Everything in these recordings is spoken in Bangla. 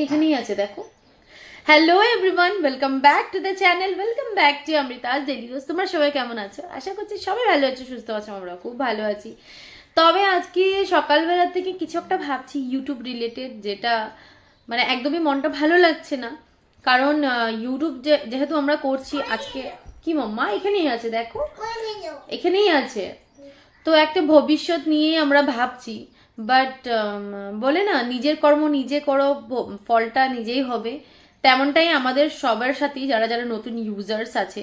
এখানেই আছে দেখো। Hello everyone, welcome back to the channel, welcome back to Amrita's daily rose. তোমরা সবাই কেমন আছো? আশা করছি সবাই ভালো আছো, সুস্থ আছো। আমরা খুব ভালো আছি। তবে আজকে সকালবেলা থেকে কিছু একটা ভাবছি ইউটিউব রিলেটেড, যেটা মানে একদমই মনটা ভালো লাগছে না। কারণ ইউটিউব যেহেতু আমরা করছি আজকে। কি মাম্মা? এখানেই আছে দেখো, এখানেই আছে। তো একটা ভবিষ্যৎ নিয়ে আমরা ভাবছি, বাট বলে না নিজের কর্ম নিজে করো, ফলটা নিজেই হবে। তেমনটাই আমাদের সবার সাথেই, যারা যারা নতুন ইউজার্স আছে।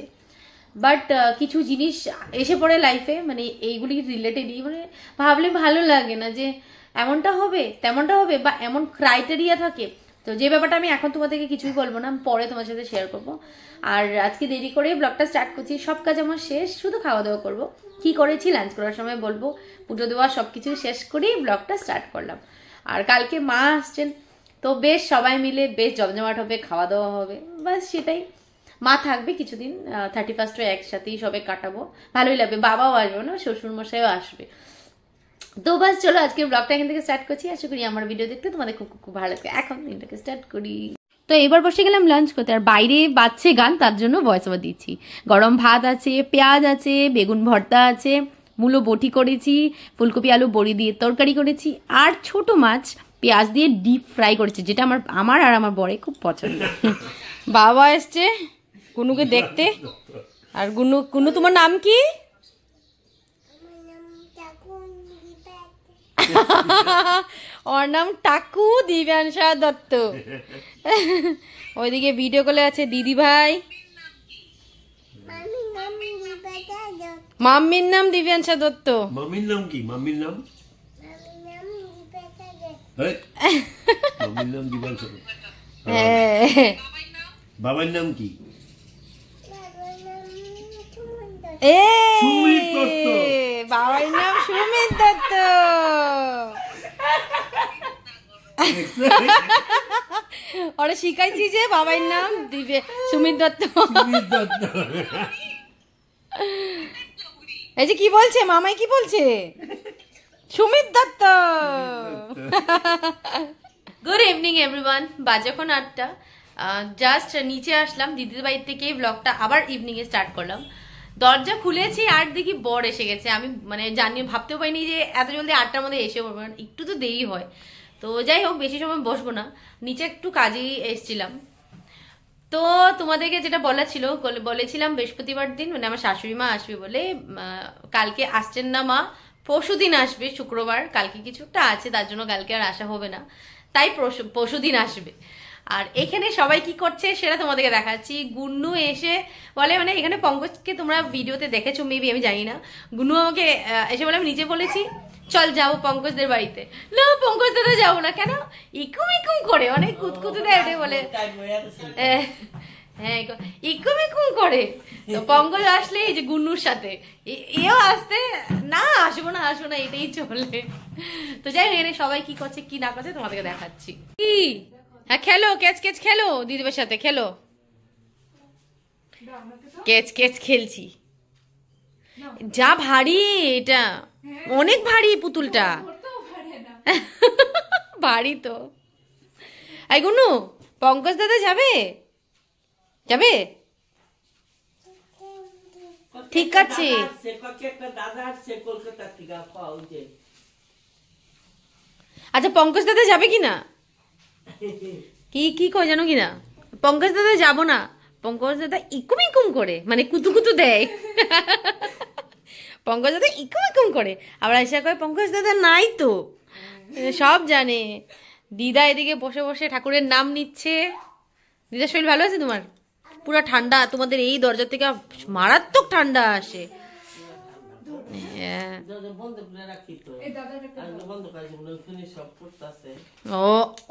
বাট কিছু জিনিস এসে পড়ে লাইফে, মানে এইগুলি রিলেটেডই, মানে ভাবলে ভালো লাগে না যে এমনটা হবে তেমনটা হবে, বা এমন ক্রাইটেরিয়া থাকে। তো যে ব্যাপারটা আমি এখন তোমাদেরকে কিছুই বলবো না, পরে তোমার সাথে শেয়ার করবো। আর আজকে দেরি করে ব্লগটা স্টার্ট করছি, সব কাজ আমার শেষ, শুধু খাওয়া দাওয়া করবো। কি করেছি লাঞ্চ করার সময় বলবো, পুজো দেওয়া সবকিছু শেষ করেই ব্লগটা স্টার্ট করলাম। আর কালকে মা আসছেন, তো বেশ সবাই মিলে বেশ জমজমাট হবে, খাওয়া দাওয়া হবে, বাস সেটাই। মা থাকবে কিছুদিন, 31st একসাথেই সবাই কাটাবো, ভালোই লাগবে। বাবাও আসবে না, শ্বশুর মশাইও আসবে। তো বাস চলো আজকে ব্লগটা এখান থেকে স্টার্ট করছি। আশা করি আমার ভিডিও দেখতে তোমাদের খুব খুব ভালো লাগবে। এখন দিনটাকে স্টার্ট করি। তো এবার বসে গেলাম লাঞ্চ করতে, আর বাইরে বাজছে গান, তার জন্য ভয়েস ওভার দিচ্ছি। গরম ভাত আছে, পেঁয়াজ আছে, বেগুন ভর্তা আছে, মূলো বটি করেছি, ফুলকপি আলু বড়ি দিয়ে তরকারি করেছি, আর ছোট মাছ পেঁয়াজ দিয়ে ডিপ ফ্রাই করেছি, যেটা আমার আর আমার বরে খুব পছন্দ। বাবা এসছে গুনুকে দেখতে। আর গুনু তোমার নাম কি? ওর নাম টাকু দিব্যাংশা দত্ত। ওইদিকে ভিডিও কলে আছে দিদি ভাই। মাম্মির নাম দিব্যাংশা দত্ত। মাম্মির নাম কি? মাম্মির নাম মাম্মির নাম দিব্যাংশা দত্ত। বাবার নাম কি? বাবার নাম সুমিত দত্ত। ওরা শিখাইছি যে বাবার নাম সুমিত দত্ত। এই যে কি বলছে মামাই, কি বলছে? Sumit Dutta. Good evening everyone, বাজে এখন 8টা। জাস্ট নিচে আসলাম দিদির বাড়ি থেকে, ব্লগটা আবার ইভিনিং এ স্টার্ট করলাম। দরজা খুলেছি আর দেখি বর এসে গেছে। আমি মানে ভাবতেও পারিনি যে এত জলদি 8টার মধ্যে এসে পড়বে, একটু তো দেরি হয়। তো যাই হোক, বেশি সময় বসবো না, নিচে একটু কাজেই এসছিলাম। তো তোমাদেরকে যেটা বলেছিলাম বৃহস্পতিবার দিন, মানে আমার শাশুড়ি মা আসবে বলে। কালকে আসছেন না মা, পরশু দিন আসবে শুক্রবার। কালকে কিছুটা আছে, তার জন্য কালকে আর আসা হবে না, তাই পরশু দিন আসবে। আর এখানে সবাই কি করছে সেটা তোমাদেরকে দেখাচ্ছি। গুন্নু এসে বলে, মানে এখানে পঙ্কজকে তোমরা ভিডিওতে দেখেছো মেবি, আমি জানি না। গুন্নু আমাকে এসে বলে, আমি নিচে বলেছি চল যাবো পঙ্কজদের বাড়িতে। না পঙ্কজ দাদা যাবো না। কেন? ইকুম ইকুম করে অনেক কুতকুতু দেয়, ওটাই বলে। হ্যাঁ ইকুম ইকুম করে। তো পঙ্কজ আসলে এই যে গুন্নুর সাথে এও আসতে, না আসবো না এটাই চলে। তো যাই হোক, এখানে সবাই কি করছে কি না করছে তোমাদেরকে দেখাচ্ছি। কি? হ্যাঁ খেলো, ক্যাচ ক্যাচ খেলো, দিদিভাইয়ের সাথে খেলো। ক্যাচ ক্যাচ খেলছি। যা ভারী এটা, অনেক ভারী পুতুলটা। ভারী তো। এই গুনু, পঙ্কজ দাদা যাবে? যাবে? ঠিক আছে। আচ্ছা পঙ্কজ দাদা যাবে কিনা? কি কি কয় জানো কিনা? পঙ্কজ দাদা যাবো না, পঙ্কজ দাদা ইকুম ইকুম করে, মানে কুতু কুতু দেয়। পঙ্কজ দাদা ইকুম ইকুম করে, আবার আয়সা কয় পঙ্কজ দাদা নাই তো। সব জানে। দিদা এদিকে বসে বসে ঠাকুরের নাম নিচ্ছে। দিদার শরীর ভালো আছে তোমার? পুরো ঠান্ডা, তোমাদের এই দরজা থেকে মারাত্মক ঠান্ডা আসে।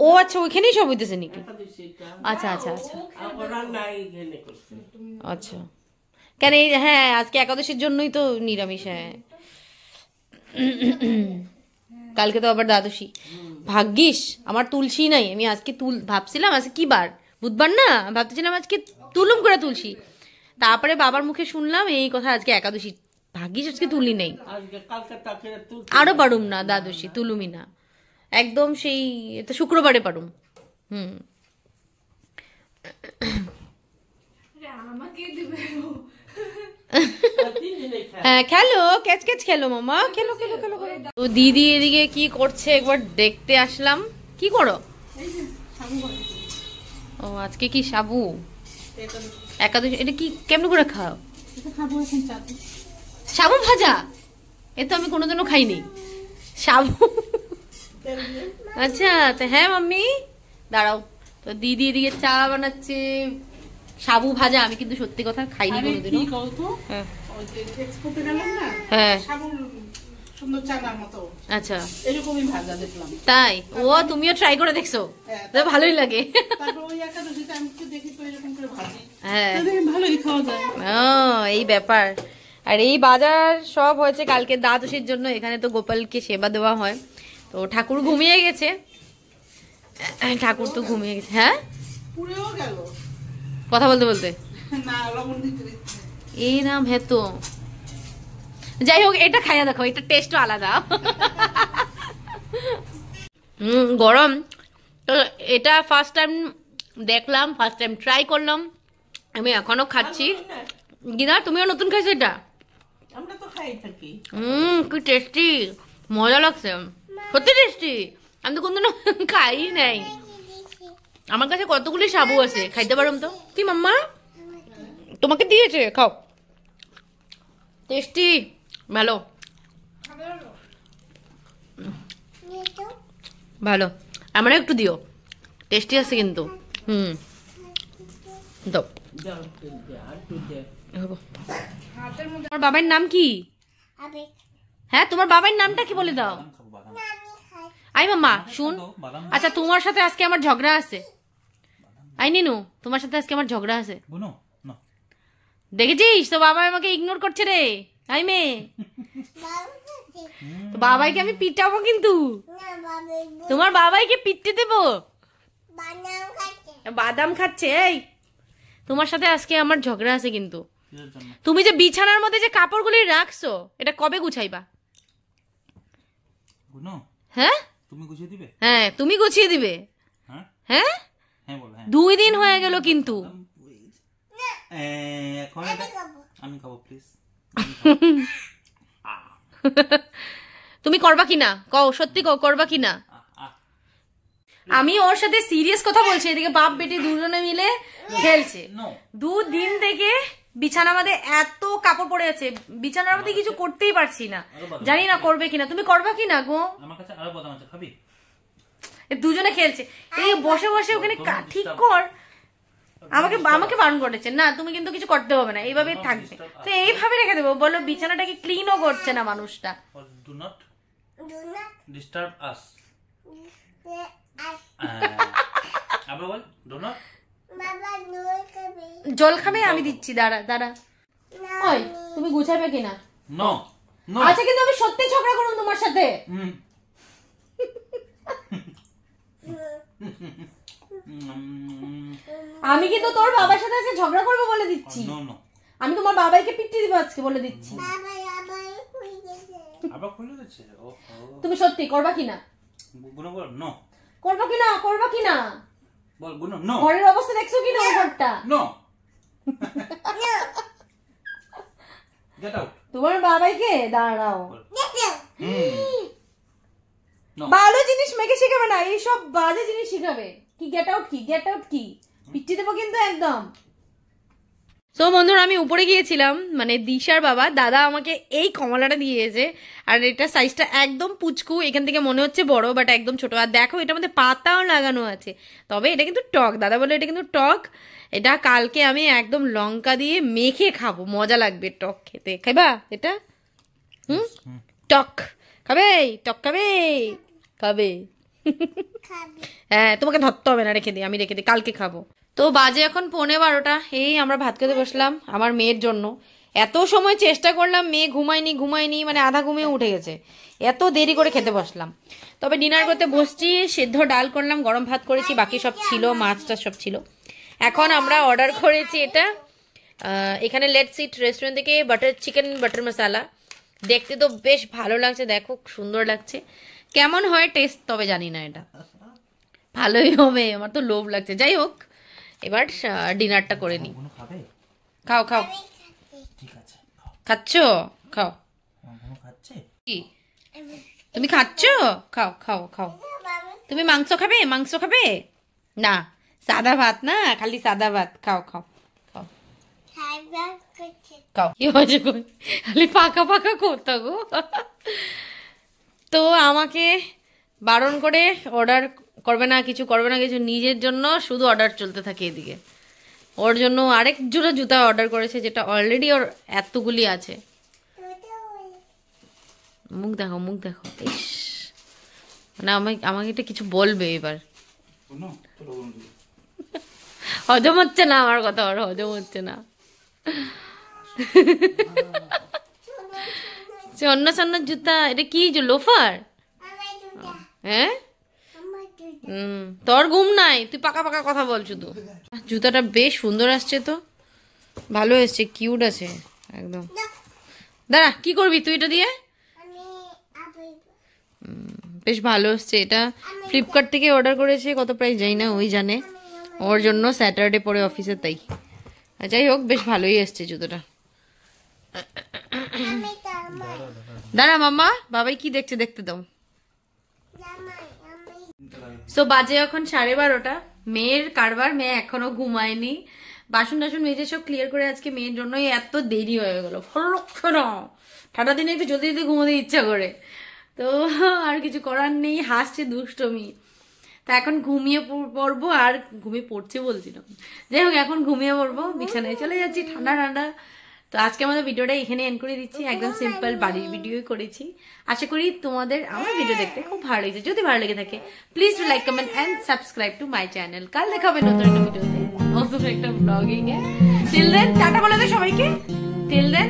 ও আচ্ছা, ওইখানেই সব হইতেছে নাকি? আচ্ছা আচ্ছা আচ্ছা আচ্ছা। কেন? হ্যাঁ আজকে একাদশীর জন্যই তো নিরামিষ। হ্যাঁ কালকে তো আবার দ্বাদশী। ভাগ্যিস আমার তুলসী নাই। আমি আজকে ভাবছিলাম আজকে কি বার, বুধবার না, ভাবতেছিলাম আজকে তুলুম করে তুলসী। তারপরে বাবার মুখে শুনলাম এই কথা, আজকে একাদশী। ভাগ্যিস আজকে তুলি নেই, আরো পারুম না দ্বাদশী, তুলুমি না একদম। সেই শুক্রবারে পারুম। হ্যাঁ খেলো, ক্যাচ ক্যাচ খেলো মামা, খেলো খেলো খেলো। তো দিদি এদিকে কি করছে একবার দেখতে আসলাম। কি করো? ও আজকে কি সাবু একাদশী? এটা কি কেমন করে খাও? সাবু ভাজা? এ তো আমি কোনোদিনও খাইনি সাবু। আচ্ছা তো হ্যাঁ মাম্মি দাঁড়াও। তো দিদি এদিকে চা বানাচ্ছে, সাবু ভাজা। আমি কিন্তু সত্যি কথা খাইনি কোনোদিনও। হ্যাঁ হ্যাঁ আচ্ছা তাই? ও তুমিও ট্রাই করে দেখছো? ভালোই লাগে। হ্যাঁ এই ব্যাপার। আর এই বাজার সব হয়েছে কালকে দ্বাদশীর জন্য। এখানে তো গোপালকে সেবা দেওয়া হয়। তো ঠাকুর ঘুমিয়ে গেছে, ঠাকুর তো ঘুমিয়ে গেছে। হ্যাঁ কথা বলতে বলতে এই নাম হ্যাঁ তো যাই হোক, এটা খাইয়া দেখো, এটা টেস্টও আলাদা। গরম তো এটা ফার্স্ট টাইম দেখলাম, ফার্স্ট টাইম ট্রাই করলাম। আমি এখনো খাচ্ছি। গিনা তুমিও নতুন খাইছো এটা? আমরা তো খাই থাকি। কি টেস্টি, মজা লাগছে, সত্যি টেস্টি। আমি তো কোনদিনও খাই নাই। আমার কাছে কতগুলি সাবু আছে, খাইতে পারো তো? কি মাম্মা তোমাকে দিয়েছে? খাও, টেস্টি, ভালো ভালো। আমার একটু দিও, টেস্টি আছে কিন্তু। দাও। তোমার বাবার নাম কি? হ্যাঁ তোমার বাবার নামটা কি বলে দাও। আই মাম্মা শুন, আচ্ছা তোমার সাথে আজকে আমার ঝগড়া আছে। আই নিনু তোমার সাথে আজকে আমার ঝগড়া আছে। দেখেছিস তো বাবা আমাকে ইগনোর করছে রে। আই মেয়ে বাবাইকে আমি পিটাবো কিন্তু। তোমার বাবাইকে পিটতে দেবো। বাদাম খাচ্ছে। এই তোমার সাথে আজকে আমার ঝগড়া আছে কিন্তু। তুমি যে বিছানার মধ্যে যে কাপড়গুলি রাখছো এটা কবে গুছাইবা? হ্যাঁ তুমি গুছিয়ে দিবে? হ্যাঁ তুমি গুছিয়ে দিবে। হ্যাঁ 2 দিন হয়ে গেল কিন্তু। আমি খাবো প্লিজ। তুমি করবা কিনা কও, সত্যি কও করবা কিনা? আমি ওর সাথে সিরিয়াস কথা বলছি, এদিকে বাপ বেটি দুজনে মিলে খেলছে। 2 দিন থেকে বিছানার মধ্যে এত কাপড় পড়ে আছে, বিছানার মধ্যে কিছু করতেই পারছি না। জানি না করবে কিনা। তুমি করবা কিনা গো? আমার কাছে আরো বাদাম আছে, খাবি? দুজনে খেলছে, এই বসে বসে ওখানে ঠিক কর। আমাকে বারণ করেছে না, তুমি কিন্তু কিছু করতে হবে না, এইভাবে থাকবে। তো এইভাবে রেখে দেবো? বলো বিছানাটাকে ক্লিনও করছে না মানুষটা। ডু নট ডিস্টার্ব আস। আবার বল ডু নট। জল খাবে? আমি দিচ্ছি, দাঁড়া দাঁড়া। ওই তুমি গুছাবে কিনা? No no. আচ্ছা কিন্তু আমি সত্যি ঝগড়া করব তোমার সাথে। আমি কিন্তু তোর বাবার সাথে আজকে ঝগড়া করবো বলে দিচ্ছি। আমি তোমার বাবাইকে পিটতে দিব আজকে বলে দিচ্ছি। তুমি সত্যি করবা কিনা? করবা কিনা? করবা কিনা? ঘরের অবস্থা দেখছো কিনা? ঘরটা তোমার বাবাইকে দাঁড়াও। ভালো জিনিস মেয়েকে শিখাবে না, এইসব বাজে জিনিস শিখাবে। কি গেট আউট? কি গেট আউট? কি পিটি দেবো কিন্তু একদম। তো বন্ধুরা আমি উপরে গিয়েছিলাম, মানে দিশার বাবা দাদা আমাকে এই কমলাটা দিয়েছে। আর এটা সাইজটা একদম পুচকু, এখান থেকে মনে হচ্ছে বড় বাট একদম ছোট। আর দেখো এটার মধ্যে পাতাও লাগানো আছে। তবে এটা কিন্তু টক, দাদা বলে এটা কিন্তু টক। এটা কালকে আমি একদম লঙ্কা দিয়ে মেখে খাবো, মজা লাগবে টক খেতে। খাইবা এটা? টক খাবে? টক খাবে? খাবে? হ্যাঁ তোমাকে ধরতে হবে না, রেখে দিই, আমি রেখে দিই, কালকে খাবো। তো বাজে এখন 11:15। এই আমরা ভাত খেতে বসলাম আমার মেয়ের জন্য। এত সময় চেষ্টা করলাম, মেয়ে ঘুমায়নি, মানে আধা ঘুমিয়ে উঠে গেছে। এত দেরি করে খেতে বসলাম। তবে ডিনার করতে বসছি, সেদ্ধ ডাল করলাম, গরম ভাত করেছি, বাকি সব ছিল, মাছটা সব ছিল। এখন আমরা অর্ডার করেছি এটা এখানে লেটস ইট রেস্টুরেন্ট থেকে, বাটার চিকেন বাটার মশালা। দেখতে তো বেশ ভালো লাগছে, দেখো সুন্দর লাগছে। কেমন হয় টেস্ট তবে জানি না, এটা ভালোই হবে, আমার তো লোভ লাগছে। যাই হোক এবার ডিনারটা করে নি। কোনো খাবে? খাও খাও। ঠিক আছে, খাও। খাচ্ছো? খাও। কোনো খাচ্ছে? কি তুমি খাচ্ছো? খাও খাও খাও। তুমি মাংস খাবে? মাংস খাবে না? সাদা ভাত না, খালি সাদা ভাত। খাও খাও খাও খাও। কি হয়েছে গো? খালি পাকা পাকা করতো গো। তো আমাকে বারণ করে অর্ডার করবে না, কিছু করবে না, কিছু নিজের জন্য শুধু অর্ডার চলতে থাকে এদিকে। ওর জন্য আরেক জোড়া জুতা অর্ডার করেছে, যেটা অলরেডি ওর এতগুলি আছে। মুখ দেখো, মুখ দেখো। ইস, মানে আমাকে এটা কিছু বলবে এবার। হজম হচ্ছে না আমার কথা, ওর হজম হচ্ছে না। অন্য সন্ন জুতা, এটা কি লোফার? হ্যাঁ, তোর ঘুম নাই, তুই পাকা পাকা কথা বল শুধু। জুতাটা বেশ সুন্দর আসছে, তো ভালো এসছে, কিউট আছে একদম। দাঁড়া, কি করবি তুই এটা দিয়ে? বেশ ভালো এসছে। এটা ফ্লিপকার্ট থেকে অর্ডার করেছে, কত প্রাইস যাই না, ওই জানে। ওর জন্য স্যাটারডে পরে অফিসে, তাই। যাই হোক, বেশ ভালোই এসছে জুতোটা। দাঁড়া মাম্মা, বাবাই কি দেখছে দেখতে দাও। সো বাজে এখন 12:30। মেয়ের কারবার, মেয়ে এখনো ঘুমায়নি। বাসন টাসন মেজে সব ক্লিয়ার করে আজকে মেয়ের জন্যই এত দেরি হয়ে গেল। ভালো লাগছে না, ঠান্ডা দিনে একটু জলদি জলদি ঘুমোতে ইচ্ছা করে, তো আর কিছু করার নেই। হাসছে দুষ্টমি। তা এখন ঘুমিয়ে পড়বো, আর ঘুমিয়ে পড়ছে বলছিলাম, যাই হোক এখন ঘুমিয়ে পড়বো, বিছানায় চলে যাচ্ছি ঠান্ডা ঠান্ডা। তো আজকে আমাদের ভিডিওটা এখানে এন্ড করে দিচ্ছি। একদম সিম্পল বাড়ির ভিডিওই করেছি। আশা করি তোমাদের আমার ভিডিও দেখতে খুব ভালো লেগেছে। যদি ভালো লেগে থাকে please to like, comment and subscribe to my channel. কাল দেখা হবে নতুন একটা ভিডিওতে, নতুন একটা ব্লগিং এ। টিল দেন টাটা বলে দে সবাইকে। Till then